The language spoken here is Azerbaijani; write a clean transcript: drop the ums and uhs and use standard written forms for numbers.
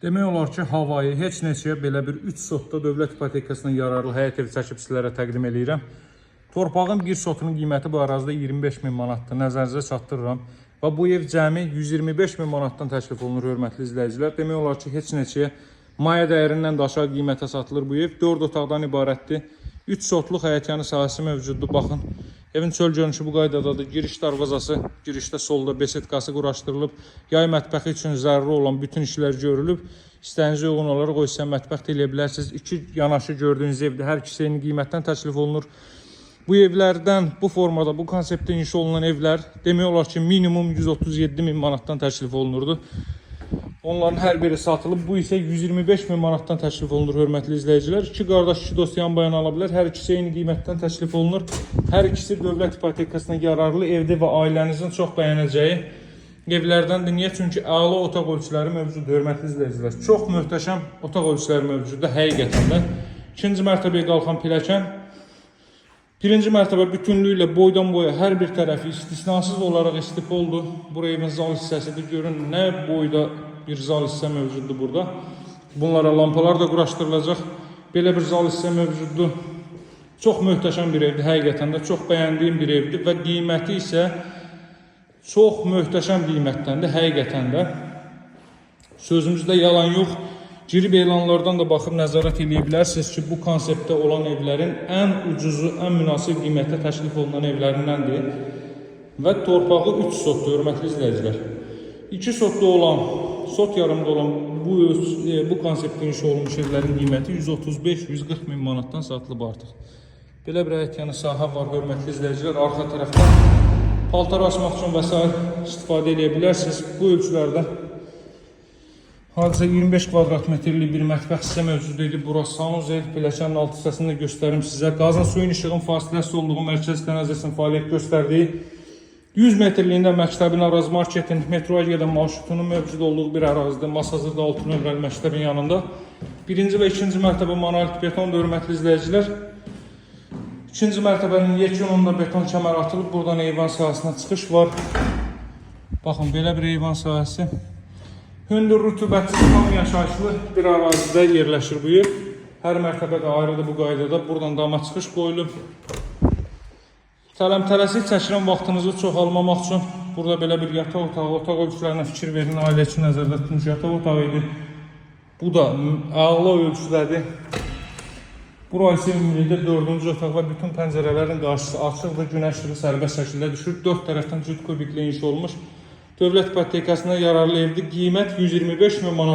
Demək olar ki, havayı heç neçəyə belə bir 3 sotda dövlət ipotekasına yararlı həyət evi çəkib sizlərə təqdim edirəm. Torpağın bir sotunun qiyməti bu ərazidə 25 min manatdır. Nəzərinizə çatdırıram. Və bu ev cəmi 125 min manatdan təklif olunur, hörmətli izləyicilər. Demək olar ki, heç neçəyə maya dəyərindən də aşağı qiymətə satılır bu ev. 4 otaqdan ibarətdir. 3 sotluq həyətyanı sahəsi mövcuddur. Baxın, evin çöl görünüşü bu qaydadadır. Giriş darvazası, girişdə solda besetkası quraşdırılıb. Yay mətbəxi üçün zəruri olan bütün işlər görülüb. İstəyinizə uyğun olaraq o hissə mətbəx də eləyə bilərsiniz. İki yanaşı gördüyünüz evdə hər ikisi eyni qiymətdən təklif olunur. Bu evlərdən, bu formada, bu konseptdə inşa olunan evlər demək olar ki, minimum 137 min manatdan təklif olunurdu. Onların hər biri satılıb, bu isə 125 min manatdan təklif olunur, hörmətli izləyicilər. İki qardaş, iki dost yan bayan ala bilər. Hər ikisi eyni qiymətdən təklif olunur. Hər ikisi dövlət ipotekasına yararlı evdir və ailənizin çox bəyənəcəyi evlərdəndir. Niyə? Çünki əla otaq ölçüləri mövcuddur, hörmətli izləyicilər. Çox möhtəşəm otaq ölçüləri mövcuddur, həqiqətən də. İkinci mərtəbəyə qalxan pilləkən. Birinci mərtəbə bütünlüklə boydan boya hər bir tərəfi istisnasız olaraq istipoldur. Bura evin zal hissəsidir. Görün, nə boyda bir zal hissə mövcuddur burada. Bunlara lampalar da quraşdırılacaq. Belə bir zal hissə mövcuddur. Çox möhtəşəm bir evdir, həqiqətən də. Çox bəyəndiyim bir evdir və qiyməti isə çox möhtəşəm qiymətdəndir, həqiqətən də. Sözümüzdə yalan yox. Girib elanlardan da baxıb nəzarət edə bilərsiniz ki, bu konseptdə olan evlərin ən ucuzu, ən münasib qiymətə təklif olunan evlərindəndir. Və torpağı 3 sotdur, hörmətli izləyicilər. 2 sotda olan, sot yarımda olan bu konseptdə inşa olunmuş evlərin qiyməti 135-140 min manatdan satılıb artıq. Belə bir həyətyanı sahə var, hörmətli izləyicilər. Arxa tərəfdən paltar asmaq üçün və s. istifadə edə bilərsiniz. Bu ölçülərdə hadisə 25 kvadrat metrlik bir mətbəx hissə mövcud idi. Burası sanuzel, pilləkənin alt hissəsini də göstərim sizə. Qazın suyun işığın fasiləsiz olduğu mərkəz kanalizasiyasının fəaliyyət göstərdiyi 100 metrliyində məktəbin Araz Marketin metroya gedən marşrutunun mövcud olduğu bir ərazidə Masazırda 6 nömrəli məktəbin yanında. Birinci və ikinci mərtəbə monolit betondur, hörmətli izləyicilər. İkinci mərtəbənin yekununda beton kəmər atılıb. Buradan eyvan sahəsinə çıxış var. Baxın, belə bir eyvan sahəsi. Hündür, rütubətsiz, tam yaşayışlı bir ərazidə yerləşir bu ev. Hər mərtəbə də ayrıdır bu qaydada. Buradan dama çıxış qoyulub. Tələm-tələsik çəkilən vaxtınızı çoxalmamaq üçün burada belə bir yataq otağı, otaq ölçülərinə fikir verin. Ailə üçün nəzərdə tutmuş yataq otağı idi. Bu da əla ölçüdədir. Burası ümumilikdə 4-cü otaq və bütün pəncərələrin qarşısı açıqdır. Günəş işığı sərbəst şəkildə düşür. 4 tərəfdən cüt kubiklə inşa olmuş dövlət ipotekasına yararlı evdir. Qiymət 125 min manat.